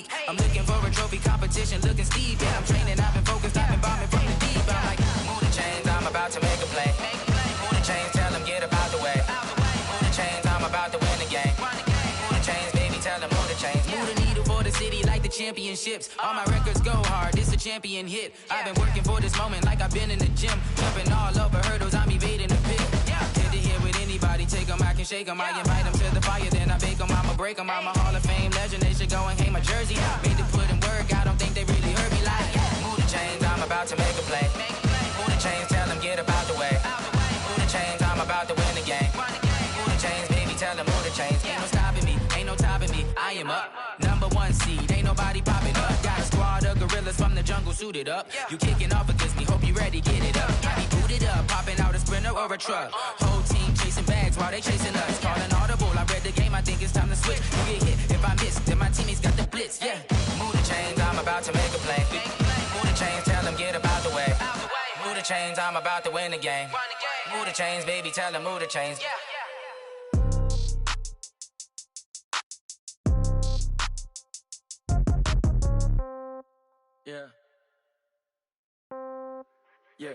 peak. I'm looking for a trophy competition, looking steep. Yeah, I'm training, I've been focused, I've been bombing from the deep. I'm like, move the chains, I'm about to make a play. Move the chains, tell them get up out the way. Move the chains, I'm about to win the game. Move the chains, baby, tell them move the chains. Move the needle for the city like the championships. All my records go hard, this a champion hit. I've been working for this moment like I've been in the gym. Jumping all over hurdles, I'm evading the pit. Hit to hit with anybody, take them, I can shake them. I invite them to the fire, then I bake them, I'ma break them. I'm a Hall of Fame legend, they should go and hang my jersey. Made to put in work, I don't think they really heard me like, move the chains, I'm about to make a play. Move the chains, tell them get up out the way. Move the chains, I'm about to win the game. Move the chains, baby, tell them move the chains. Ain't no stopping me, ain't no topping me, I am up. #1 seed, ain't nobody popping up. Got a squad of gorillas from the jungle suited up. You kicking off against me, hope you ready, get it up. I be booted up, popping out a sprinter or a truck. Whole team chasing bags while they chasing us. Calling audible, I read the game, I think it's time to switch. You get hit, if I miss, then my teammates got the blitz, yeah. Move the chains, I'm about to make a play. Move the chains, tell them get up out the way. Move the chains, I'm about to win the game. Move the chains, baby, tell them move the chains. Yeah. Yeah. Yeah.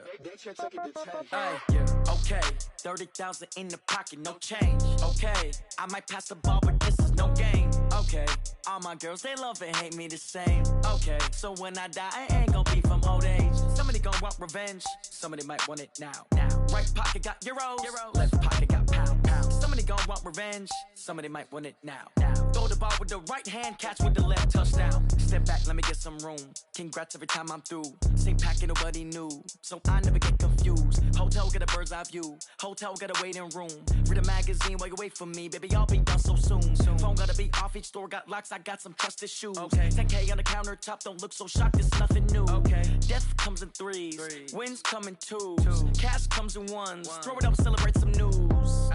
Okay. 30,000 in the pocket, no change. Okay. I might pass the ball, but this is no game. Okay. All my girls, they love and hate me the same. Okay. So when I die, I ain't gonna be from old age. Somebody gonna want revenge. Somebody might want it now. Right pocket got euros. Left pocket got pounds. Somebody gonna want revenge. Somebody might want it now. Throw the ball with the right hand, catch with the left, touchdown. Step back, let me get some room. Congrats every time I'm through. Same packet, nobody knew. So I never get confused. Hotel get a bird's eye view. Hotel got a waiting room. Read a magazine while you wait for me. Baby, I'll be done so soon. Phone gotta be off, each store got locks. I got some trusted shoes. 10K on the countertop, don't look so shocked, it's nothing new. Death comes in threes. Wins come in twos. Cash comes in ones. Throw it up, celebrate some news.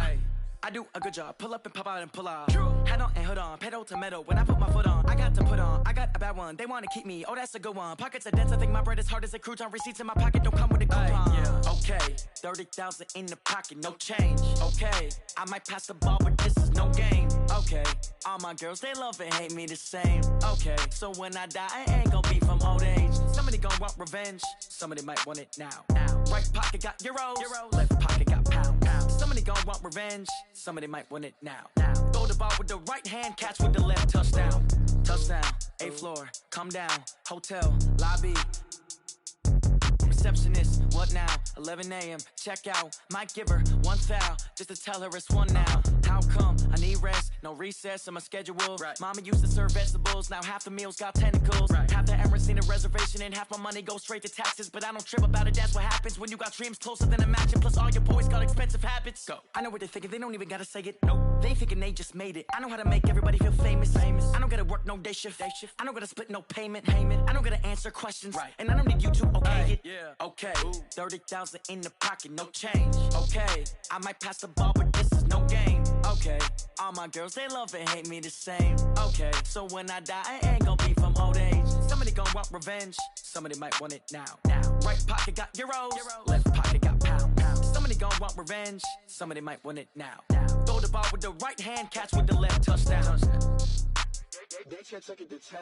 I do a good job, pull up and pop out and pull off. Hat on and hood on, pedal to metal. When I put my foot on, I got to put on. I got a bad one, they wanna keep me, oh that's a good one. Pockets are dense, I think my bread is hard as a crouton. Receipts in my pocket don't come with a coupon. Okay, 30,000 in the pocket, no change. Okay, I might pass the ball, but this is no game. Okay, all my girls, they love and hate me the same. Okay, so when I die, I ain't gonna be from old age. Somebody gonna want revenge, somebody might want it now. Right pocket got euros, left pocket got pounds. Somebody gonna want revenge, somebody might want it now. Throw the ball with the right hand, catch with the left, touchdown. Touchdown, 8th floor, come down, hotel, lobby. Receptionist, what now? 11 a.m., check out. Might give her one foul, just to tell her it's one now. How come? I need rest, no recess in my schedule. Mama used to serve vegetables, now half the meals got tentacles. Half the Emirates need a reservation and half my money goes straight to taxes. But I don't trip about it, that's what happens when you got dreams closer than a matching. Plus all your boys got expensive habits. Go. I know what they're thinking, they don't even gotta say it. Nope. They thinking they just made it. I know how to make everybody feel famous. I don't gotta work no day shift. I don't gotta split no payment. I don't gotta answer questions. And I don't need you to okay it. Okay, 30,000 in the pocket, no change. Okay, I might pass the ball, but this is no game. Okay, all my girls, they love and hate me the same. Okay, so when I die, I ain't gonna be from old age. Somebody gonna want revenge, somebody might want it now. Right pocket got euros, left pocket got pounds. Somebody gonna want revenge, somebody might want it now. Throw the ball with the right hand, catch with the left, touchdown. They can't take it to 10.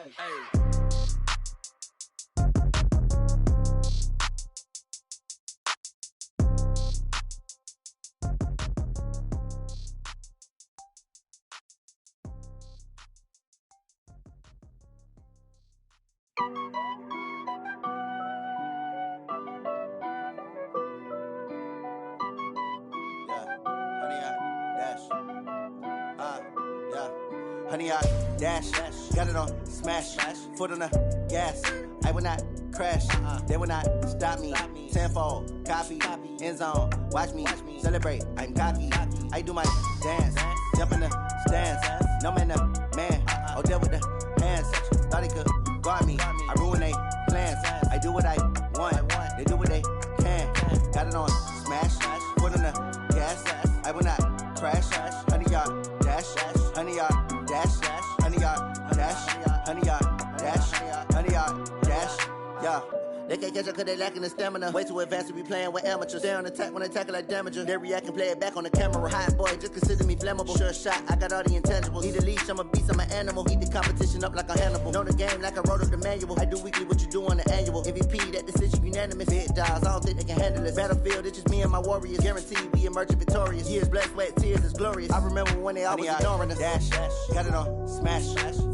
Honey, I dash, got it on smash, foot on the gas. I will not crash, they will not stop me. Tenfold, copy, end zone, watch me celebrate. I'm cocky, I do my dance, jump in the stands. No man, the man, oh there with the hands. Thought he could guard me, I ruin they plans. I do what I want, they do what they can. Got it on smash, foot on the gas. I will not crash, honey, y'all dash, honey, y'all dash, honey, y'all dash, honey, y'all dash, honey, y'all dash, yeah. They can't catch up cause they lacking the stamina. Way too advanced to be playing with amateurs. They on attack when they tackle like damager. They react and play it back on the camera. Hot boy, just consider me flammable. Sure shot, I got all the intangibles. Need a leash, I'm a beast, I'm an animal. Eat the competition up like a Hannibal. Know the game like I wrote up the manual. I do weekly what you do on the annual. MVP, that decision unanimous. Big dogs, I don't think they can handle it. Battlefield, it's just me and my warriors. Guaranteed we emerge victorious. Years, blood, sweat, tears, is glorious. I remember when they always ignoring us. Dash, got it on, smash,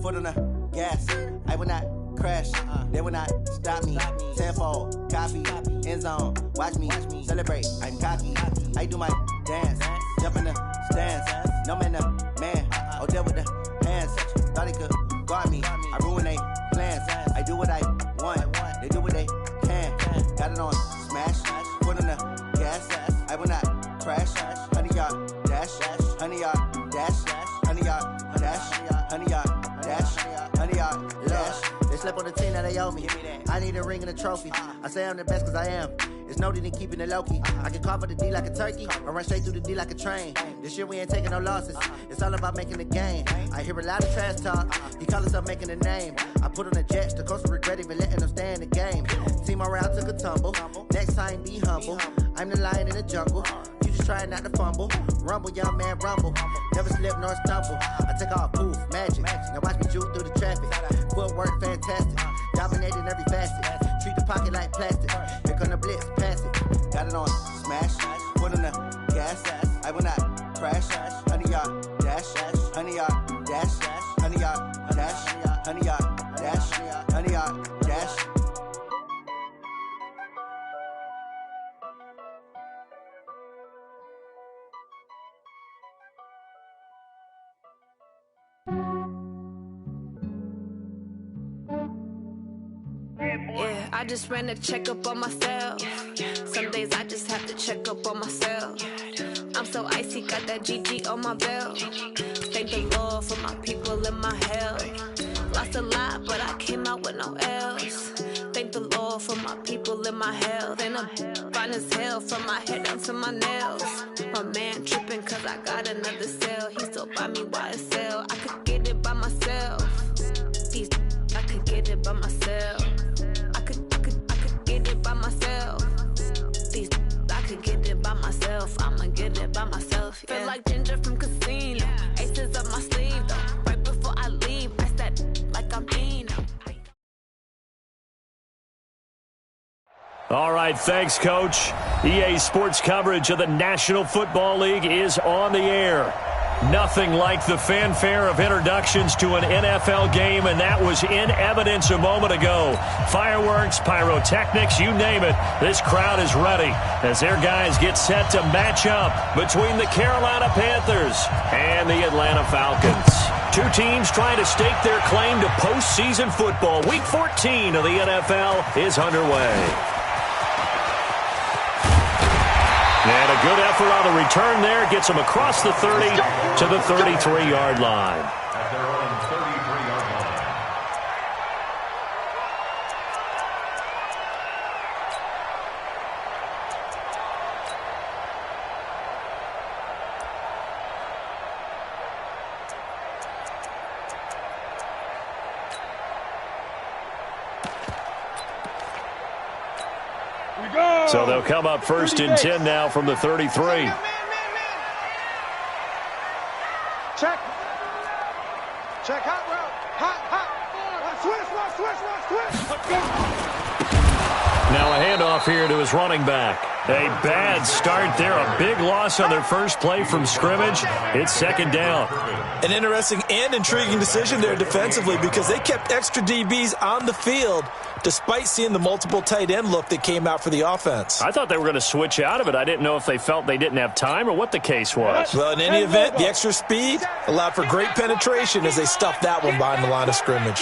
foot on the gas. I will not crash, they will not stop me. Tenfold, copy, end zone, watch me celebrate. I'm cocky, I do my dance, jump in the stands. No man, man, oh there with the hands. Thought he could guard me, I ruin they plans. I do what I want, they do what they can. Got it on smash, foot on the gas. I will not crash, 100-yard dash, 100-yard dash, 100-yard dash, 100-yard dash, 100-yard dash. They slept on the team that they owe me. I need a ring and a trophy. I say I'm the best cause I am. It's noted in keeping it low-key. I can carve up the D like a turkey or run straight through the D like a train. This year we ain't taking no losses. It's all about making the game. I hear a lot of trash talk. He call himself making a name. I put on the Jets. The coach will regret even letting them stay in the game. Team around took a tumble. Next time be humble. I'm the lion in the jungle. You just trying not to fumble. Rumble, young man, rumble. Never slip nor stumble. I take off, poof, magic. Now watch me juke through the traffic. Footwork fantastic. Dominating every facet. Treat the pocket like plastic. Here come the blitz, pass it. Got it on smash. Foot on the gas. I will not crash. 100-yard dash. 100-yard dash. 100-yard dash. 100-yard dash. 100-yard dash. Yeah, I just ran a checkup on myself. Some days I just have to check up on myself. I'm so icy, got that GG on my belt. Thank the Lord for my people and my health. Lost a lot, but I came out with no else. Thank the Lord for my people and my health. And I'm fine as hell from my head down to my nails. My man tripping cause I got another cell. He still buy me YSL. I could get it by myself. These I could get it by myself. I could get it by myself. These I could get it by myself. I'ma get it by myself. Yeah. Feel like Ginger from Casino. Aces up my sleeve though. Right before I leave, press that like I'm Dino. All right, thanks, Coach. EA Sports coverage of the National Football League is on the air. Nothing like the fanfare of introductions to an NFL game, and that was in evidence a moment ago. Fireworks, pyrotechnics, you name it. This crowd is ready as their guys get set to match up between the Carolina Panthers and the Atlanta Falcons. Two teams trying to stake their claim to postseason football. Week 14 of the NFL is underway. And a good effort on the return there gets them across the 30 to the 33-yard line. At their own 33-yard line. So they'll come up first and 10 now from the 33. Check. Check. Hot route. Hot. Switch. Let's go. Now a handoff here to his running back. A bad start there. A big loss on their first play from scrimmage. It's second down. An interesting and intriguing decision there defensively because they kept extra DBs on the field despite seeing the multiple tight end look that came out for the offense. I thought they were going to switch out of it. I didn't know if they felt they didn't have time or what the case was. Well, in any event, the extra speed allowed for great penetration as they stuffed that one behind the line of scrimmage.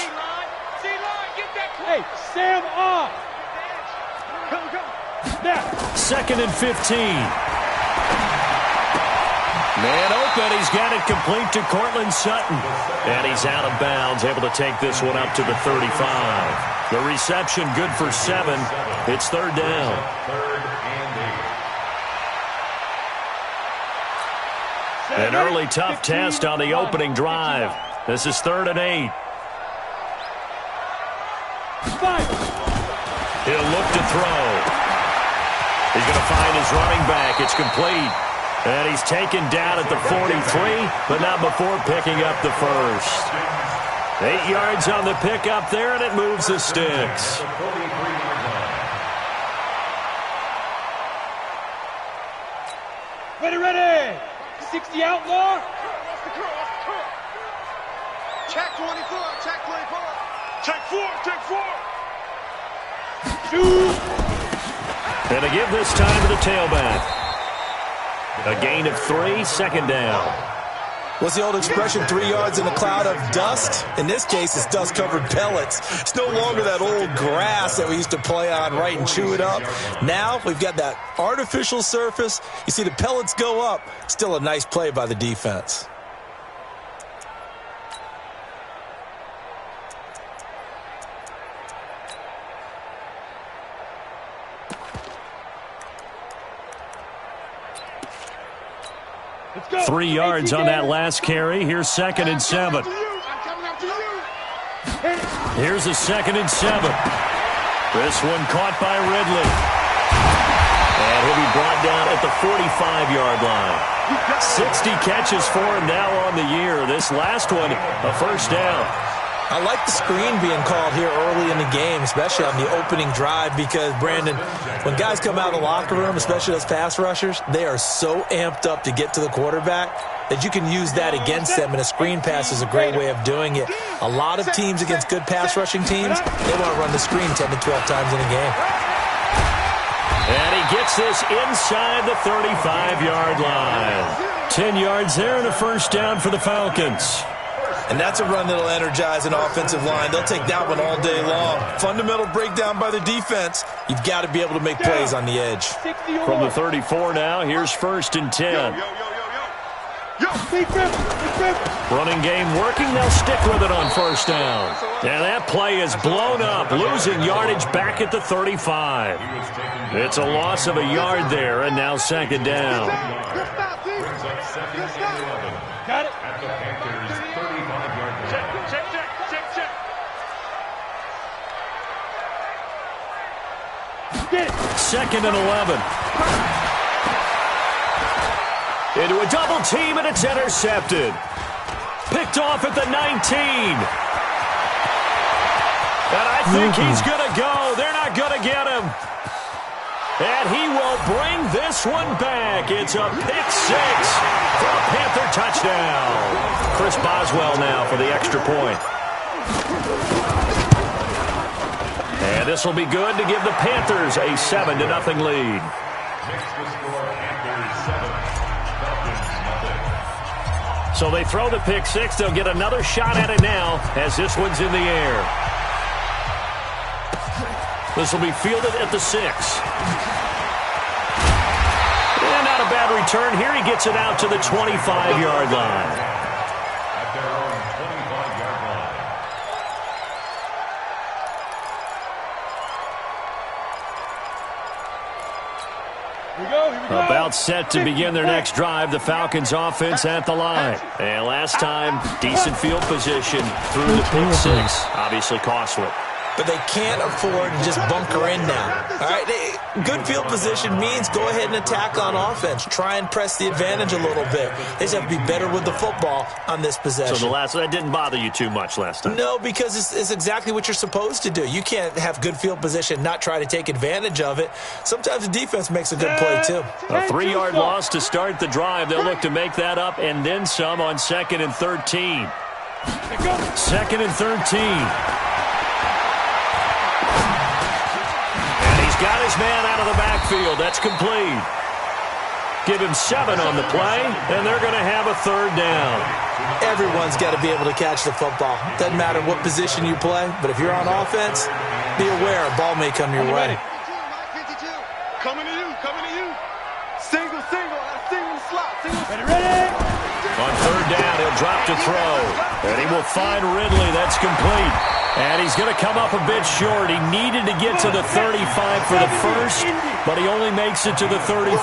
Hey, Sam off. Go. Second and 15. Man open, he's got it complete to Cortland Sutton. And he's out of bounds, able to take this one up to the 35. The reception good for 7. It's third down. An early tough test on the opening drive. This is 3rd and 8. He'll look to throw. He's going to find his running back. It's complete. And he's taken down at the 43, but not before picking up the first. 8 yards on the pickup there, and it moves the sticks. Ready. 60 outlaw. Check 24. Check 24. Check 4. Shoot. And to give this time to the tailback. A gain of 3, second down. What's the old expression, 3 yards in a cloud of dust? In this case, it's dust-covered pellets. It's no longer that old grass that we used to play on, right, and chew it up. Now we've got that artificial surface. You see the pellets go up. Still a nice play by the defense. Let's go. 3 yards on that last carry. Here's 2nd and 7. Here's a 2nd and 7. This one caught by Ridley. And he'll be brought down at the 45-yard line. 60 catches for him now on the year. This last one, a first down. I like the screen being called here early in the game, especially on the opening drive, because, Brandon, when guys come out of the locker room, especially those pass rushers, they are so amped up to get to the quarterback that you can use that against them, and a screen pass is a great way of doing it. A lot of teams against good pass rushing teams, they want to run the screen 10 to 12 times in a game. And he gets this inside the 35-yard line. 10 yards there and a first down for the Falcons. And that's a run that'll energize an offensive line. They'll take that one all day long. Fundamental breakdown by the defense. You've got to be able to make plays on the edge. From the 34 now, here's 1st and 10. Running game working. They'll stick with it on first down. And that play is blown up, losing yardage back at the 35. It's a loss of a yard there, and now 2nd down. Got it. At the Panthers' 35-yard line. Check. 2nd and 11. Into a double team, and it's intercepted. Picked off at the 19. And I think he's going to go. They're not going to get him. And he will bring this one back. It's a pick 6 for a Panther touchdown. Chris Boswell now for the extra point. And this will be good to give the Panthers a 7-0 lead. Makes the score Panthers 7, Falcons 0. So they throw the pick 6. They'll get another shot at it now as this one's in the air. This will be fielded at the 6. And not a bad return here. He gets it out to the 25-yard line. At their own 25-yard line. Here we go. About set to begin their next drive. The Falcons offense at the line. And last time, decent field position through the pick 6. Obviously costly. But they can't afford to just bunker in now. All right, good field position means go ahead and attack on offense. Try and press the advantage a little bit. They just have to be better with the football on this possession. So that didn't bother you too much last time? No, because it's exactly what you're supposed to do. You can't have good field position, not try to take advantage of it. Sometimes the defense makes a good play, too. A 3-yard loss to start the drive. They'll look to make that up and then some on 2nd and 13. 2nd and 13. Got his man out of the backfield. That's complete. Give him 7 on the play, and they're going to have a 3rd down. Everyone's got to be able to catch the football. Doesn't matter what position you play, but if you're on offense, be aware a ball may come your way. 52. Coming to you. Single. Slot. Ready. On 3rd down, he'll drop to throw. And he will find Ridley. That's complete. And he's going to come up a bit short. He needed to get to the 35 for the first, but he only makes it to the 34.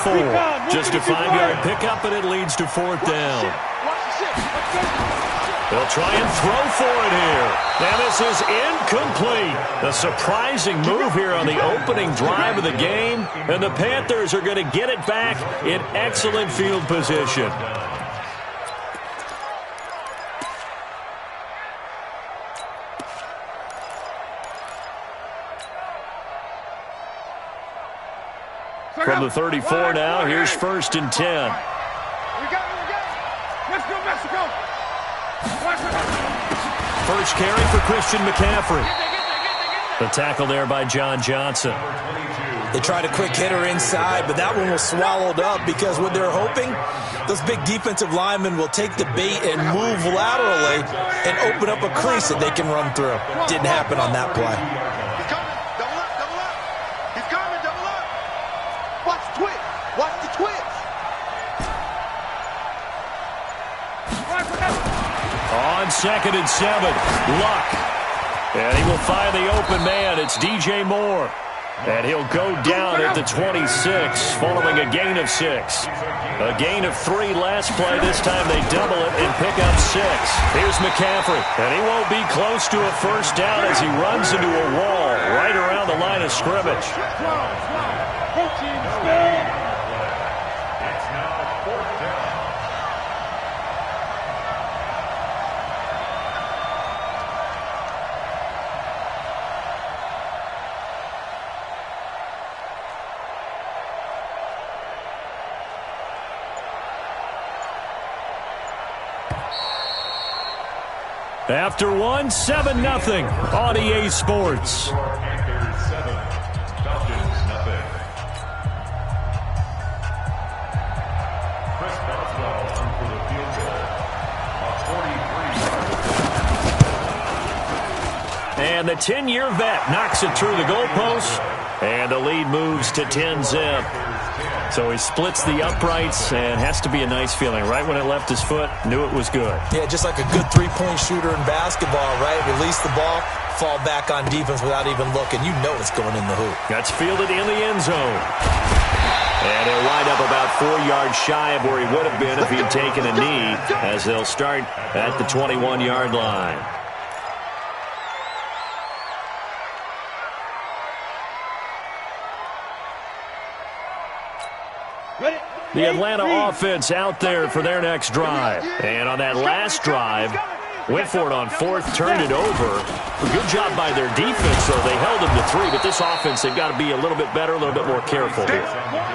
Just a 5-yard pickup, and it leads to 4th down. They'll try and throw for it here. And this is incomplete. A surprising move here on the opening drive of the game. And the Panthers are going to get it back in excellent field position. From the 34 now, here's 1st and 10. We got it. Let's go, Mexico. First carry for Christian McCaffrey. The tackle there by John Johnson. They tried a quick hitter inside, but that one was swallowed up because what they're hoping, those big defensive linemen will take the bait and move laterally and open up a crease that they can run through. Didn't happen on that play. He's coming. Double up, double up. He's coming, double up. Watch the twitch. Watch the twitch. On 2nd and 7, Luck. And he will find the open man. It's DJ Moore. And he'll go down at the 26, following a gain of 6. A gain of 3 last play. This time they double it and pick up 6. Here's McCaffrey. And he won't be close to a first down as he runs into a wall right around the line of scrimmage. After 1, 7-0 on EA Sports. Panthers 7, Falcons 0. Chris Boswell for the field goal. A 43-yard. And the 10-year vet knocks it through the goalpost. And the lead moves to 10-zip. So he splits the uprights and has to be a nice feeling. Right when it left his foot, knew it was good. Yeah, just like a good three-point shooter in basketball, right? Release the ball, fall back on defense without even looking. You know it's going in the hoop. That's fielded in the end zone. And he'll wind up about 4 yards shy of where he would have been if he had taken a knee, as they'll start at the 21-yard line. The Atlanta offense out there for their next drive. And on that last drive, went for it on 4th, turned it over. A good job by their defense, though. They held them to 3, but this offense, they've got to be a little bit better, a little bit more careful here.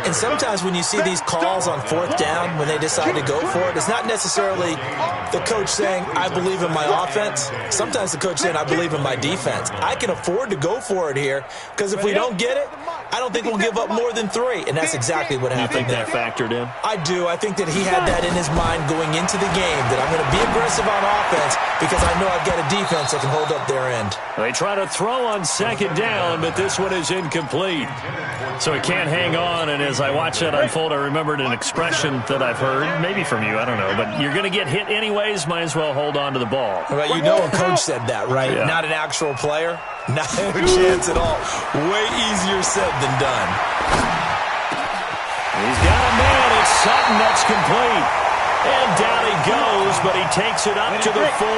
And sometimes when you see these calls on 4th down, when they decide to go for it, it's not necessarily the coach saying, I believe in my offense. Sometimes the coach saying, I believe in my defense. I can afford to go for it here, because if we don't get it, I don't think we'll give up more than 3. And that's exactly what happened. You think that factored in? I do. I think that he had that in his mind going into the game, that I'm going to be aggressive on offense because I know I've got a defense that can hold up their end. They try to throw on 2nd down, but this one is incomplete. So he can't hang on, and as I watch that unfold, I remembered an expression that I've heard, maybe from you, I don't know, but you're going to get hit anyways, might as well hold on to the ball. Right, you know a coach said that, right? Yeah. Not an actual player. Not a chance at all. Way easier said than done. He's got a man. It's Sutton. That's complete. And down he goes, but he takes it up to the 40.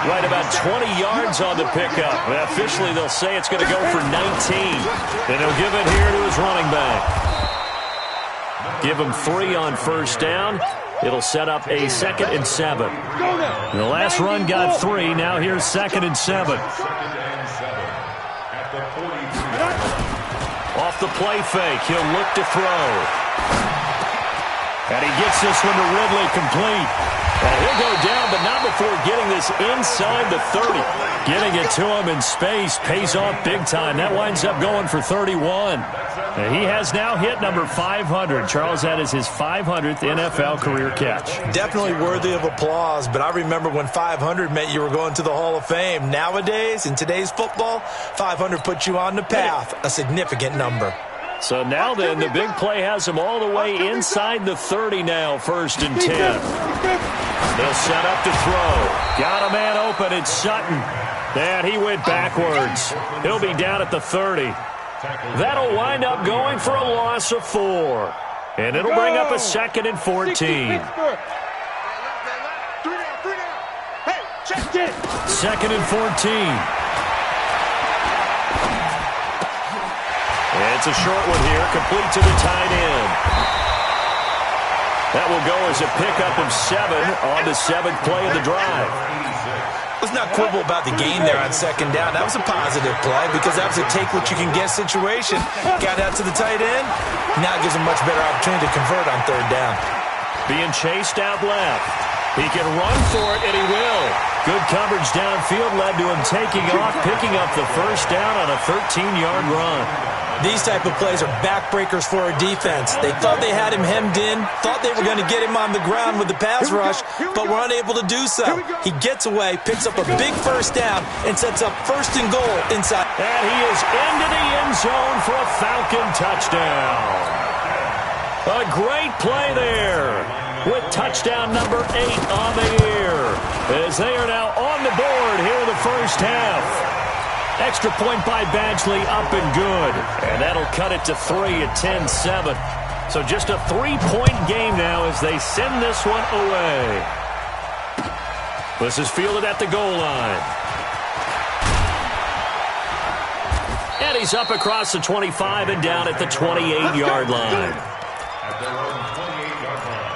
Right about 20 yards on the pickup. Well, officially, they'll say it's going to go for 19. And he'll give it here to his running back. Give him 3 on 1st down. It'll set up a 2nd and 7. The last run got 3. Now here's 2nd and 7. Off the play fake, he'll look to throw. And he gets this one to Ridley complete. And he'll go down, but not before getting this inside the 30. Getting it to him in space pays off big time. That winds up going for 31. And he has now hit number 500. Charles, that is his 500th NFL career catch. Definitely worthy of applause, but I remember when 500 meant you were going to the Hall of Fame. Nowadays, in today's football, 500 puts you on the path, a significant number. So now then, the big play has him all the way inside the 30 now, 1st and 10. They'll set up to throw. Got a man open, it's Sutton. And he went backwards. He'll be down at the 30. That'll wind up going for a loss of 4. And it'll bring up a 2nd and 14. Second and 14. It's a short one here, complete to the tight end. That will go as a pickup of 7 on the 7th play of the drive. Let's not quibble about the gain there on second down. That was a positive play because that was a take-what-you-can-get situation. Got out to the tight end. Now it gives him much better opportunity to convert on third down. Being chased out left. He can run for it, and he will. Good coverage downfield led to him taking off, picking up the first down on a 13-yard run. These type of plays are backbreakers for a defense. They thought they had him hemmed in, thought they were going to get him on the ground with the pass rush, but were unable to do so. He gets away, picks up a big first down, and sets up first and goal inside. And he is into the end zone for a Falcon touchdown. A great play there with touchdown number 8 on the year, as they are now on the board here in the first half. Extra point by Badgley, up and good. And that'll cut it to 3 at 10-7. So just a 3-point game now as they send this one away. This is fielded at the goal line. And he's up across the 25 and down at the 28-yard line. At their own 28-yard line.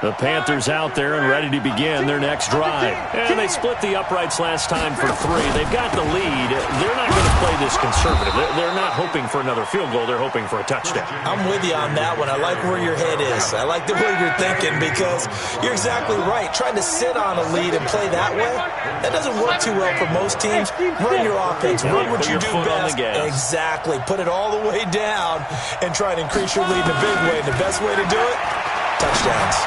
The Panthers out there and ready to begin their next drive. And they split the uprights last time for 3. They've got the lead. They're not going to play this conservative. They're not hoping for another field goal. They're hoping for a touchdown. I'm with you on that one. I like where your head is. I like the way you're thinking because you're exactly right. Trying to sit on a lead and play that way, that doesn't work too well for most teams. Run your offense. Run what you do best. Exactly. Put it all the way down and try to increase your lead in a big way. And the best way to do it, touchdowns.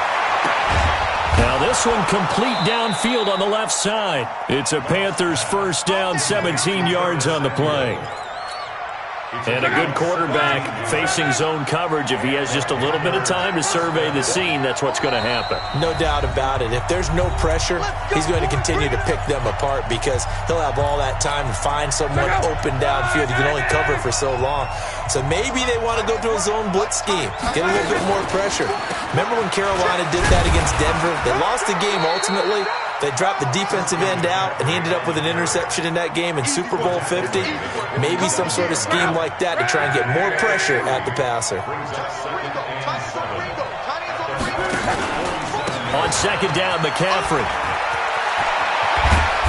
Now this one complete downfield on the left side. It's a Panthers first down, 17 yards on the play. And a good quarterback facing zone coverage. If he has just a little bit of time to survey the scene, that's what's going to happen. No doubt about it. If there's no pressure, he's going to continue to pick them apart because he'll have all that time to find someone open downfield. He can only cover for so long. So maybe they want to go to a zone blitz scheme, get a little bit more pressure. Remember when Carolina did that against Denver? They lost the game ultimately. They dropped the defensive end out, and he ended up with an interception in that game in Super Bowl 50. Maybe some sort of scheme like that to try and get more pressure at the passer. On second down, McCaffrey.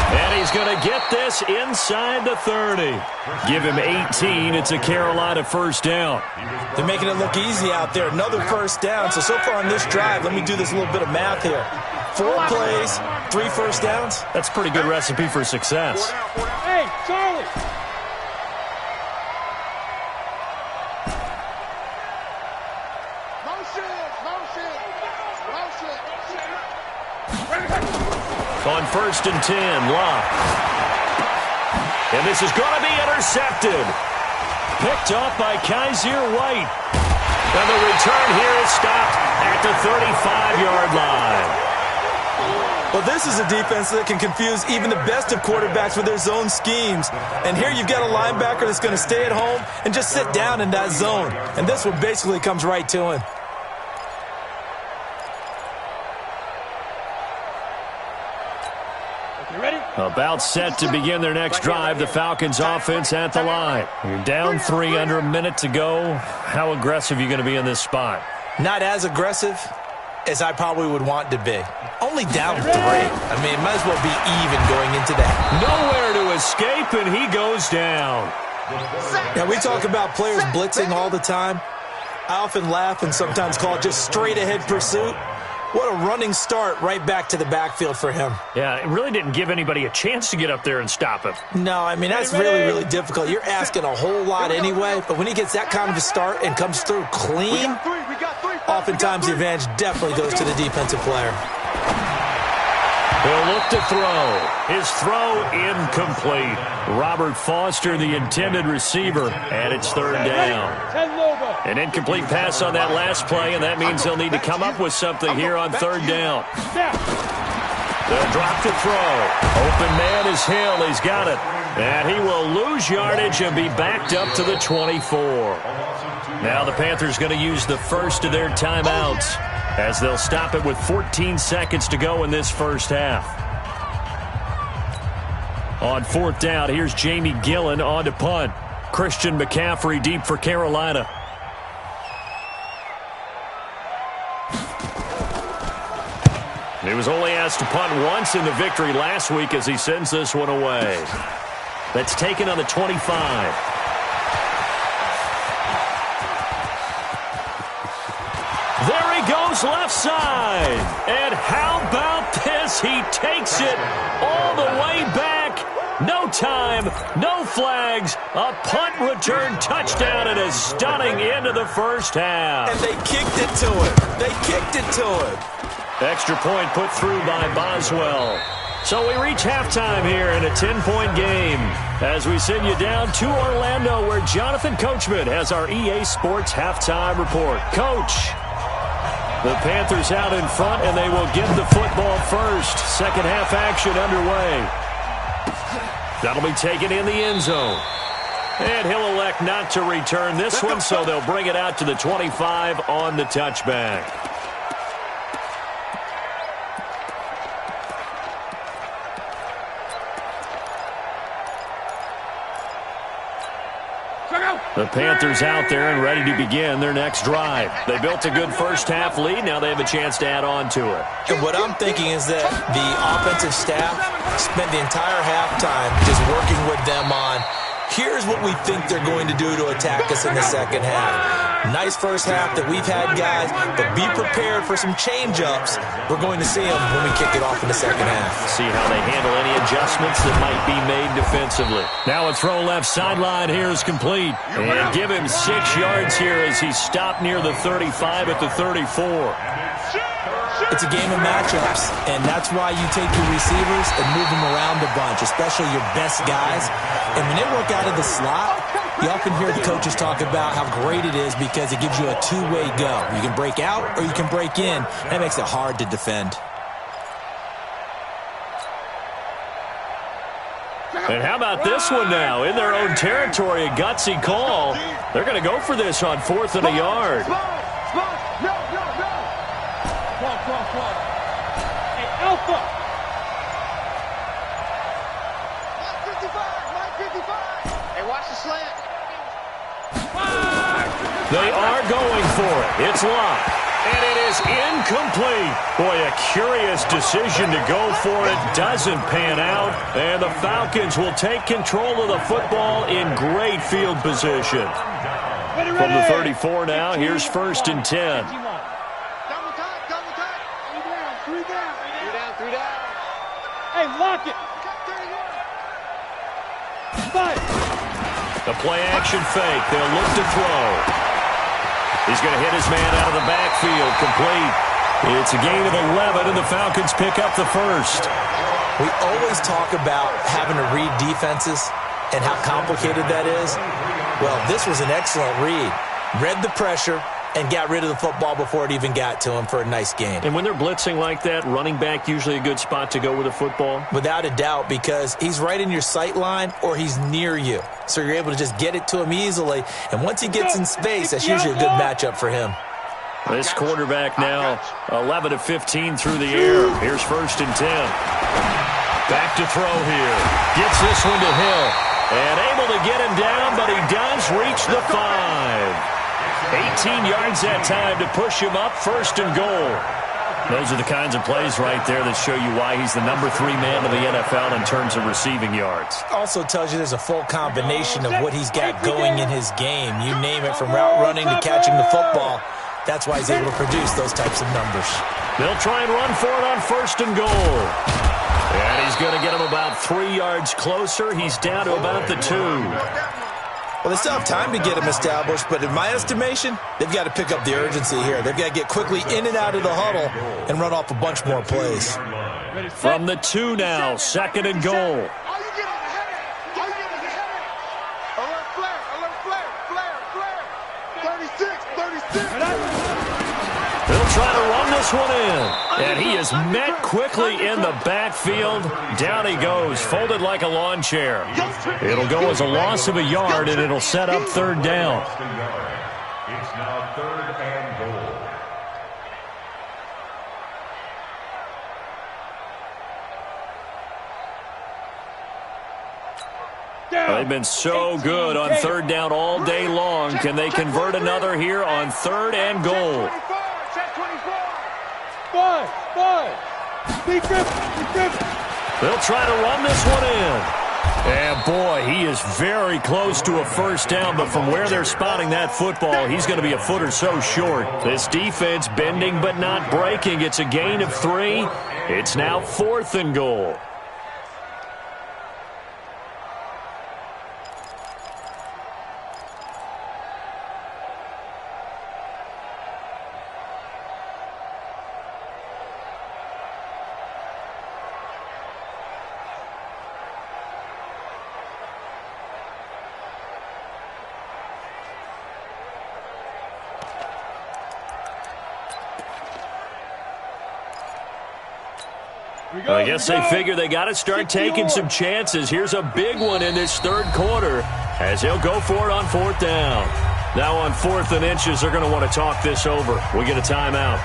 And he's going to get this inside the 30. Give him 18. It's a Carolina first down. They're making it look easy out there. Another first down. So far on this drive, let me do this little bit of math here. 4 plays, 3 first downs. That's a pretty good recipe for success. Hey, Charlie! On first and 10, Locke. And this is going to be intercepted. Picked off by Kaiser White. And the return here is stopped at the 35-yard line. Well, this is a defense that can confuse even the best of quarterbacks with their zone schemes. And here you've got a linebacker that's going to stay at home and just sit down in that zone. And this one basically comes right to him. About set to begin their next drive. The Falcons offense at the line. You're down 3, under a minute to go. How aggressive are you going to be in this spot? Not as aggressive as I probably would want to be. Only down 3. I mean, it might as well be even going into that. Nowhere to escape, and he goes down. Now, we talk about players blitzing all the time. I often laugh and sometimes call it just straight-ahead pursuit. What a running start right back to the backfield for him. Yeah, it really didn't give anybody a chance to get up there and stop him. No, I mean, that's really, really difficult. You're asking a whole lot anyway, but when he gets that kind of a start and comes through clean, oftentimes the advantage definitely goes to the defensive player. He'll look to throw. His throw incomplete. Robert Foster, the intended receiver, and it's third down. An incomplete pass on that last play, and that means they'll need to come up with something here on third down. They'll drop to throw. Open man is Hill. He's got it. And he will lose yardage and be backed up to the 24. Now the Panthers going to use the first of their timeouts as they'll stop it with 14 seconds to go in this first half. On fourth down, here's Jamie Gillen on to punt. Christian McCaffrey deep for Carolina. He was only asked to punt once in the victory last week as he sends this one away. That's taken on the 25. There he goes left side. And how about this? He takes it all the way back. No time, no flags. A punt return touchdown and a stunning end of the first half. And they kicked it to him. They kicked it to him. Extra point put through by Boswell. So we reach halftime here in a 10-point game as we send you down to Orlando where Jonathan Coachman has our EA Sports halftime report. Coach, the Panthers out in front and they will get the football first. Second half action underway. That'll be taken in the end zone. And he'll elect not to return this one, so they'll bring it out to the 25 on the touchback. The Panthers out there and ready to begin their next drive. They built a good first-half lead. Now they have a chance to add on to it. And what I'm thinking is that the offensive staff spent the entire halftime just working with them on, here's what we think they're going to do to attack us in the second half. Nice first half that we've had, guys, but be prepared for some change-ups. We're going to see them when we kick it off in the second half. See how they handle any adjustments that might be made defensively. Now a throw left sideline here is complete. And give him 6 yards here as he stopped near the 35 at the 34. It's a game of matchups, and that's why you take your receivers and move them around a bunch, especially your best guys. And when they work out of the slot, you often hear the coaches talk about how great it is because it gives you a two-way go. You can break out or you can break in. That makes it hard to defend. And how about this one now? In their own territory, a gutsy call. They're going to go for this on 4th and a yard. Hey, Alpha! Hey, watch the slant. They are going for it. It's locked. And it is incomplete. Boy, a curious decision to go for it. Doesn't pan out. And the Falcons will take control of the football in great field position. From the 34 now, here's 1st and 10. Double time. 3 down. Hey, lock it! The play action fake. They'll look to throw. He's going to hit his man out of the backfield. Complete. It's a gain of 11, and the Falcons pick up the first. We always talk about having to read defenses and how complicated that is. Well, this was an excellent read. Read the pressure and got rid of the football before it even got to him for a nice gain. And when they're blitzing like that, running back usually a good spot to go with the football? Without a doubt, because he's right in your sight line or he's near you. So you're able to just get it to him easily. And once he gets in space, that's usually a good matchup for him. This quarterback now 11 of 15 through the air. Here's 1st and 10. Back to throw here. Gets this one to Hill. And able to get him down, but he does reach the 5. 18 yards that time to push him up, 1st and goal. Those are the kinds of plays right there that show you why he's the number 3 man of the NFL in terms of receiving yards. Also tells you there's a full combination of what he's got going in his game. You name it, from route running to catching the football. That's why he's able to produce those types of numbers. They'll try and run for it on 1st and goal. And he's going to get him about 3 yards closer. He's down to about the 2. Well, they still have time to get him established, but in my estimation, they've got to pick up the urgency here. They've got to get quickly in and out of the huddle and run off a bunch more plays. From the 2 now, 2nd and goal. They'll try to run this one in. And he is met quickly in the backfield. Down he goes, folded like a lawn chair. It'll go as a loss of a yard, and it'll set up 3rd down. It's now 3rd and goal. They've been so good on 3rd down all day long. Can they convert another here on 3rd and goal? They'll try to run this one in. And, boy, he is very close to a first down, but from where they're spotting that football, he's going to be a foot or so short. This defense bending but not breaking. It's a gain of 3. It's now 4th and goal. I guess they figure they got to start taking some chances. Here's a big one in this 3rd quarter as he'll go for it on 4th down. Now on 4th and inches, they're going to want to talk this over. We get a timeout.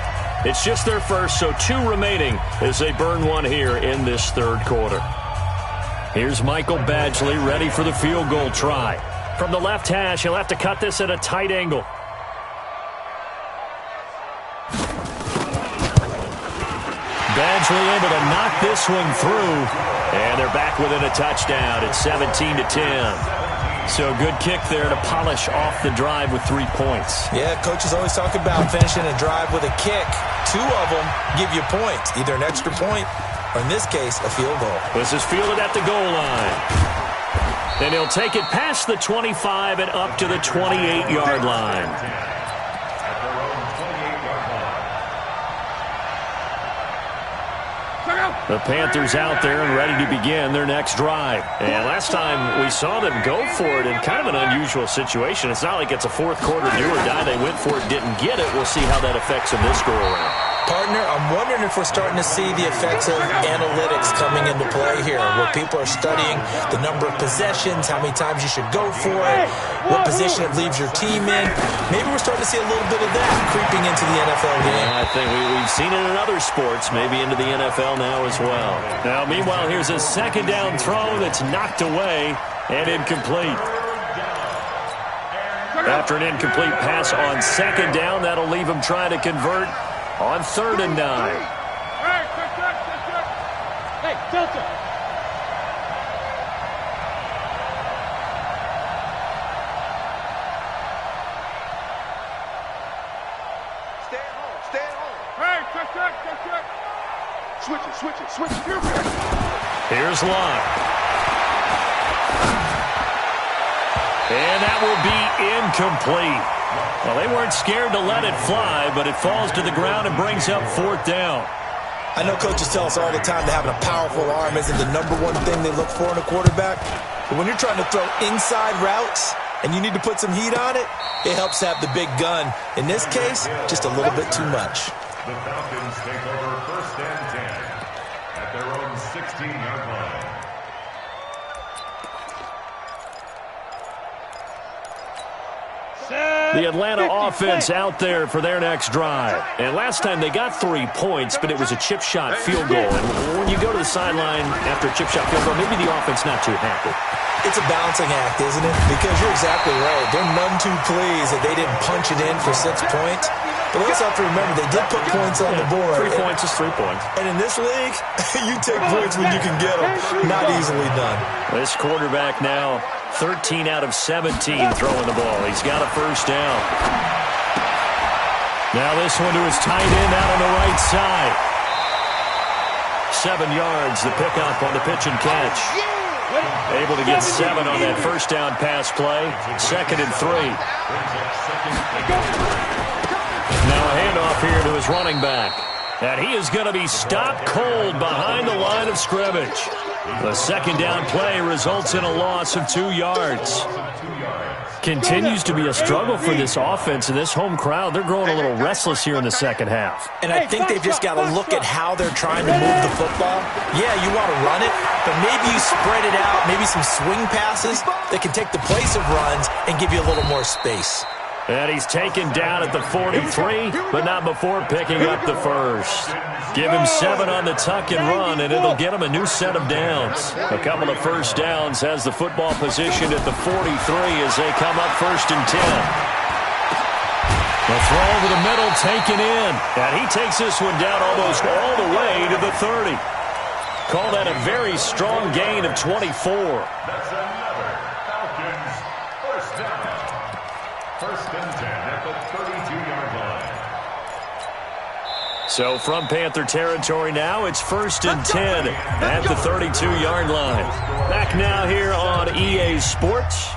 It's just their first, so 2 remaining as they burn one here in this 3rd quarter. Here's Michael Badgley ready for the field goal try. From the left hash, he'll have to cut this at a tight angle. Badgley able to knock this one through, and they're back within a touchdown. It's 17-10. So good kick there to polish off the drive with 3 points. Yeah, coaches always talk about finishing a drive with a kick. 2 of them give you points, either an extra point or, in this case, a field goal. This is fielded at the goal line. And he'll take it past the 25 and up to the 28-yard line. The Panthers out there and ready to begin their next drive. And last time we saw them go for it in kind of an unusual situation. It's not like it's a 4th quarter do or die. They went for it, didn't get it. We'll see how that affects them this go-around. Partner, I'm wondering if we're starting to see the effects of analytics coming into play here, where people are studying the number of possessions, how many times you should go for it, what position it leaves your team in. Maybe we're starting to see a little bit of that creeping into the NFL game. Yeah, I think we've seen it in other sports, maybe into the NFL now as well. Now, meanwhile, here's a 2nd down throw that's knocked away and incomplete. After an incomplete pass on 2nd down, that'll leave him trying to convert on 3rd and 9. Hey, Delta. Stay at home. Stay at home. Hey, check. Switch it. Here's Locke. And that will be incomplete. Well, they weren't scared to let it fly, but it falls to the ground and brings up 4th down. I know coaches tell us all the time that having a powerful arm isn't the #1 thing they look for in a quarterback. But when you're trying to throw inside routes and you need to put some heat on it, it helps to have the big gun. In this case, just a little bit too much. The Falcons take over 1st and 10 at their own 16-yard line. The Atlanta offense out there for their next drive. And last time they got 3 points, but it was a chip shot field goal. And when you go to the sideline after a chip shot field goal, maybe the offense not too happy. It's a balancing act, isn't it? Because you're exactly right. They're none too pleased that they didn't punch it in for 6 points. But we also have to remember they did put points on the board. 3 points is 3 points. And in this league, you take points when you can get them. Not easily done. This quarterback now 13 out of 17 throwing the ball. He's got a first down. Now this one to his tight end out on the right side. 7 yards, the pickup on the pitch and catch. Able to get 7 on that first down pass play. 2nd and 3. Now a handoff here to his running back. And he is going to be stopped cold behind the line of scrimmage. The 2nd down play results in a loss of 2 yards. Continues to be a struggle for this offense and this home crowd. They're growing a little restless here in the second half. And I think they've just got to look at how they're trying to move the football. Yeah, you want to run it, but maybe you spread it out, maybe some swing passes that can take the place of runs and give you a little more space. And he's taken down at the 43, but not before picking up the first. Give him 7 on the tuck and run, and it'll get him a new set of downs. A couple of first downs, has the football positioned at the 43 as they come up 1st and 10. The throw over the middle taken in, and he takes this one down almost all the way to the 30. Call that a very strong gain of 24. That's another Falcons first down. 1st and 10 at the 32-yard line. So from Panther territory now, it's 1st and 10 at the 32-yard line. Back now here on EA Sports.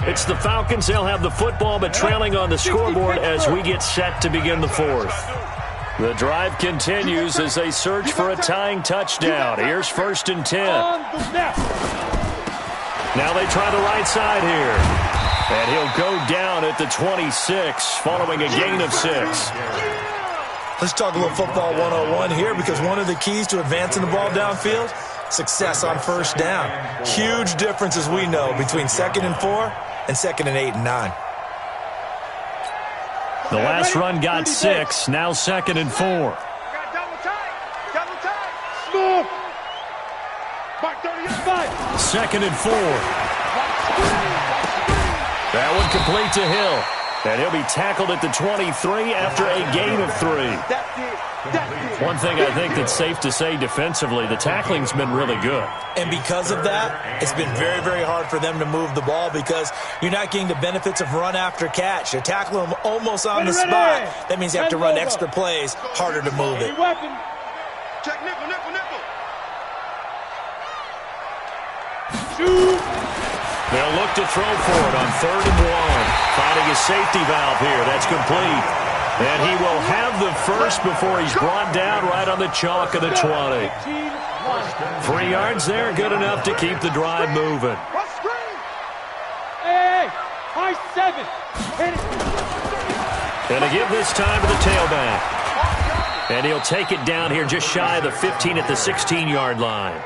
It's the Falcons. They'll have the football, but trailing on the scoreboard as we get set to begin the 4th. The drive continues as they search for a tying touchdown. Here's 1st and 10. Now they try the right side here. And he'll go down at the 26 following a gain of 6. Let's talk a little football 101 here, because one of the keys to advancing the ball downfield, success on 1st down. Huge difference, as we know, between 2nd and 4 and 2nd and 8 and 9. The last run got 6, now 2nd and 4. Double tight. Smooth. Back 35. 2nd and 4. That one complete to Hill. And he'll be tackled at the 23 after a gain of 3. One thing I think that's safe to say defensively, the tackling's been really good. And because of that, it's been very, very hard for them to move the ball, because you're not getting the benefits of run after catch. You're tackling them almost on the spot. That means you have to run extra plays, harder to move it. Check nickel. They'll look to throw for it on 3rd and 1. Finding a safety valve here. That's complete. And he will have the first before he's brought down right on the chalk of the 20. 3 yards there, good enough to keep the drive moving. Hey, high 7. And to give this time to the tailback. And he'll take it down here just shy of the 15 at the 16-yard line.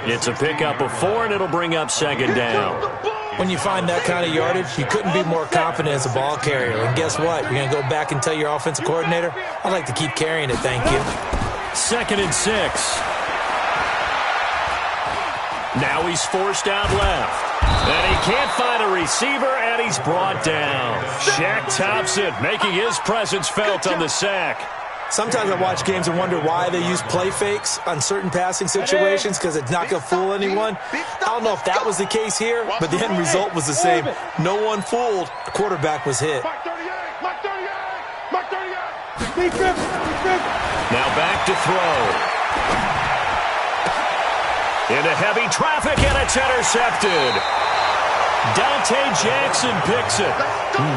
It's a pickup of 4, and it'll bring up 2nd down. When you find that kind of yardage, you couldn't be more confident as a ball carrier. And guess what? You're going to go back and tell your offensive coordinator, I'd like to keep carrying it, thank you. 2nd and 6. Now he's forced out left. And he can't find a receiver, and he's brought down. Shaq Thompson making his presence felt on the sack. Sometimes I watch games and wonder why they use play fakes on certain passing situations, because it's not going to fool anyone. I don't know if that was the case here, but the end result was the same. No one fooled. The quarterback was hit. Now back to throw. Into heavy traffic, and it's intercepted. Dante Jackson picks it.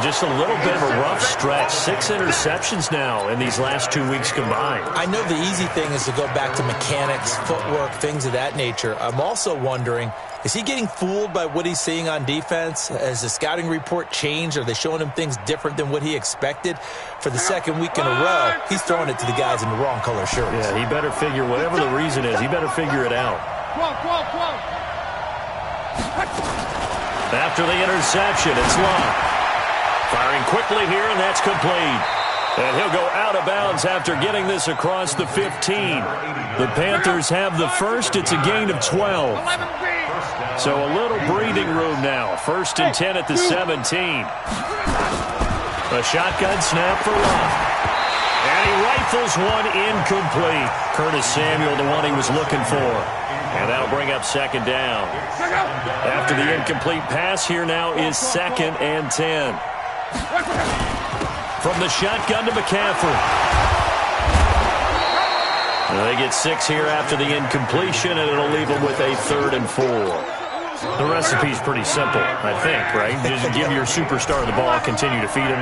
Just a little bit of a rough stretch. 6 interceptions now in these last 2 weeks combined. I know the easy thing is to go back to mechanics, footwork, things of that nature. I'm also wondering, is he getting fooled by what he's seeing on defense? Has the scouting report changed? Are they showing him things different than what he expected? For the 2nd week in a row, he's throwing it to the guys in the wrong color shirts. Yeah, he better figure, whatever the reason is, he better figure it out. After the interception, it's Locke. Firing quickly here, and that's complete. And he'll go out of bounds after getting this across the 15. The Panthers have the first. It's a gain of 12. So a little breathing room now. 1st and 10 at the 17. A shotgun snap for Locke. And he rifles one incomplete. Curtis Samuel, the one he was looking for. And that'll bring up 2nd down. After the incomplete pass, here now is 2nd and 10. From the shotgun to McCaffrey. They get 6 here after the incompletion, and it'll leave them with a 3rd and 4. The recipe's pretty simple, I think, right? Just give your superstar the ball, continue to feed him.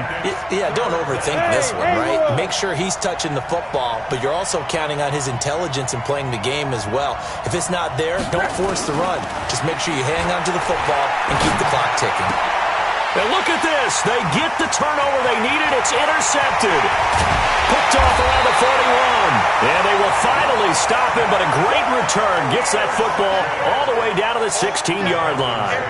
Yeah, don't overthink this one, right? Make sure he's touching the football, but you're also counting on his intelligence in playing the game as well. If it's not there, don't force the run. Just make sure you hang on to the football and keep the clock ticking. And look at this. They get the turnover they needed. It's intercepted. Picked off around the 41. And they will finally stop him, but a great return. Gets that football all the way down to the 16-yard line.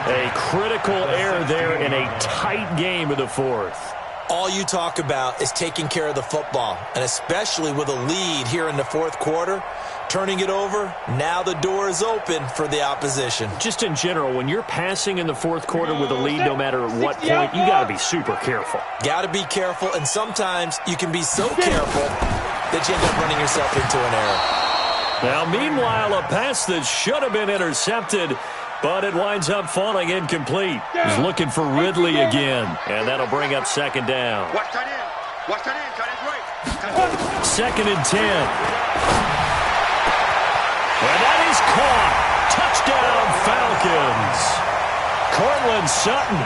A critical error there in a tight game of the fourth. All you talk about is taking care of the football, and especially with a lead here in the fourth quarter, turning it over, now the door is open for the opposition. Just in general, when you're passing in the fourth quarter with a lead, no matter at what point, you got to be super careful. Got to be careful, and sometimes you can be so careful that you end up running yourself into an error. Now, meanwhile, a pass that should have been intercepted, but it winds up falling incomplete. He's looking for Ridley again, and that'll bring up second down. Watch tight end. Watch tight end. Tight end's right. Second and 10. And that is caught. Touchdown, Falcons. Cortland Sutton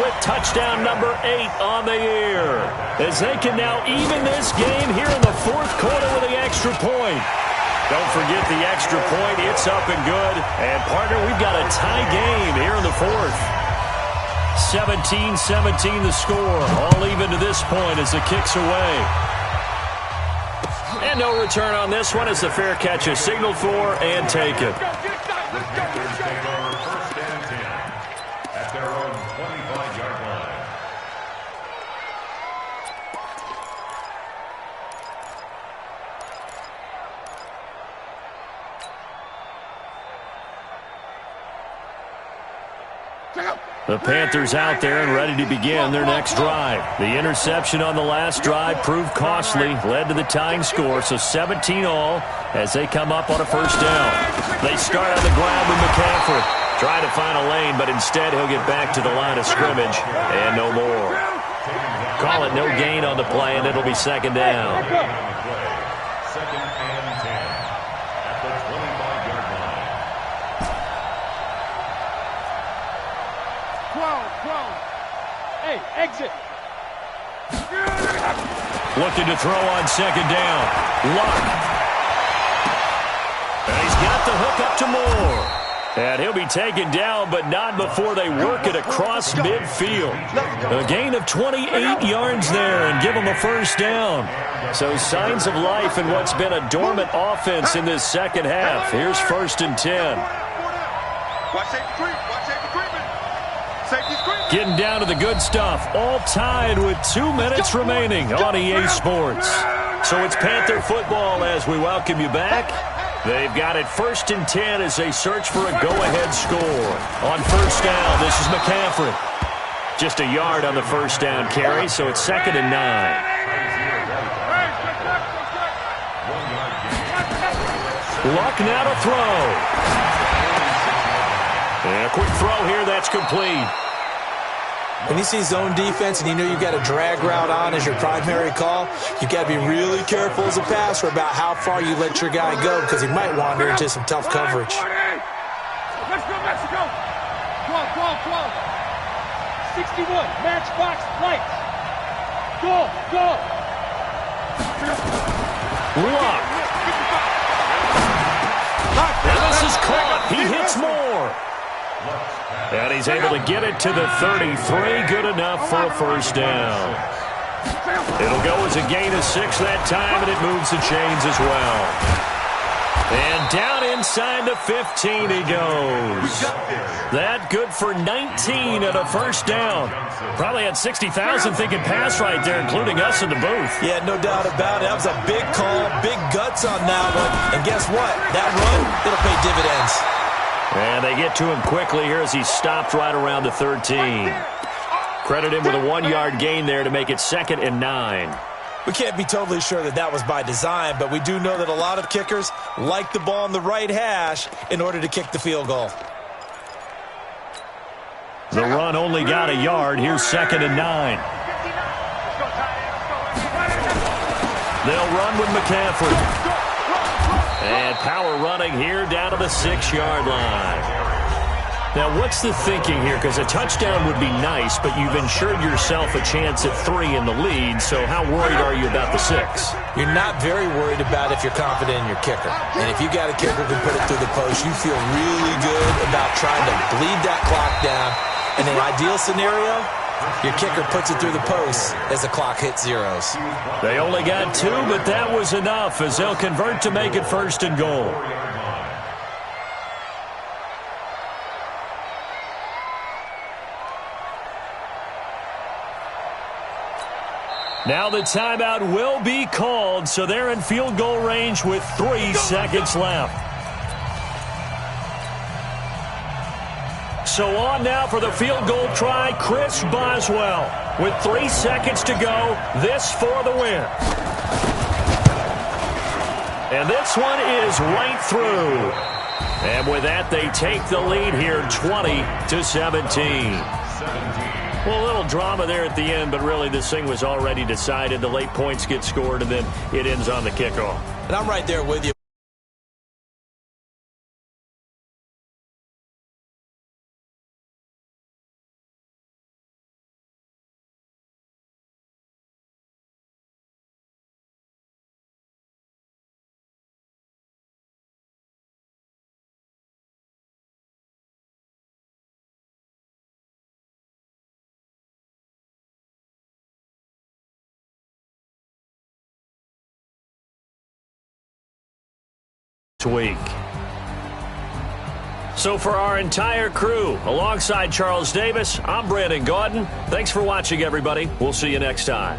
with touchdown number 8 on the year, as they can now even this game here in the fourth quarter with the extra point. Don't forget the extra point. It's up and good. And, partner, we've got a tie game here in the fourth. 17-17 the score. All even to this point as the kick's away. And no return on this one as the fair catch is signaled for and taken. The Panthers take over first and 10 at their own 25-yard line. The Panthers out there and ready to begin their next drive. The interception on the last drive proved costly, led to the tying score, so 17 all as they come up on a first down. They start on the ground with McCaffrey. Trying to find a lane, but instead he'll get back to the line of scrimmage and no more. Call it no gain on the play, and it'll be second down. Second and 10 at the 25-yard line. 12. Hey, exit. Looking to throw on second down. Luck. And he's got the hook up to Moore. And he'll be taken down, but not before they work it across midfield. A gain of 28 yards there and give them a first down. So signs of life in what's been a dormant offense in this second half. Here's first and 10. Watch safety creep. Watch safety creeping. Safety creep. Getting down to the good stuff. All tied with 2 minutes remaining on EA Sports. So it's Panther football as we welcome you back. They've got it first and 10 as they search for a go-ahead score. On first down, this is McCaffrey. Just a yard on the first down carry, so it's second and 9. Luck now to throw. And a quick throw here, that's complete. When you see zone defense and you know you've got a drag route on as your primary call, you've got to be really careful as a passer about how far you let your guy go because he might wander into some tough coverage. Let's go, Mexico. 12. 61, matchbox lights. Go. Luck. And this is caught. He hits Moore. And he's able to get it to the 33. Good enough for a first down. It'll go as a gain of 6 that time, and it moves the chains as well. And down inside the 15 he goes. That good for 19 at a first down. Probably had 60,000 thinking pass right there, including us in the booth. Yeah, no doubt about it. That was a big call, big guts on that one. And guess what? That run, it'll pay dividends. And they get to him quickly here as he stopped right around the 13. Credit him with a 1-yard gain there to make it second and 9. We can't be totally sure that that was by design, but we do know that a lot of kickers like the ball on the right hash in order to kick the field goal. The run only got a yard. Here's second and 9. They'll run with McCaffrey. And power running here down to the 6-yard line. Now, what's the thinking here? Because a touchdown would be nice, but you've ensured yourself a chance at 3 in the lead, so how worried are you about the 6? You're not very worried about if you're confident in your kicker. And if you got a kicker who can put it through the post, you feel really good about trying to bleed that clock down. In an ideal scenario, your kicker puts it through the post as the clock hits zeros. They only got 2, but that was enough as they'll convert to make it first and goal. Now the timeout will be called, so they're in field goal range with 3 seconds left. So on now for the field goal try, Chris Boswell. With 3 seconds to go, this for the win. And this one is right through. And with that, they take the lead here 20-17. Well, a little drama there at the end, but really this thing was already decided. The late points get scored, and then it ends on the kickoff. And I'm right there with you. Week. So for our entire crew, alongside Charles Davis, I'm Brandon Gaudin. Thanks for watching, everybody. We'll see you next time.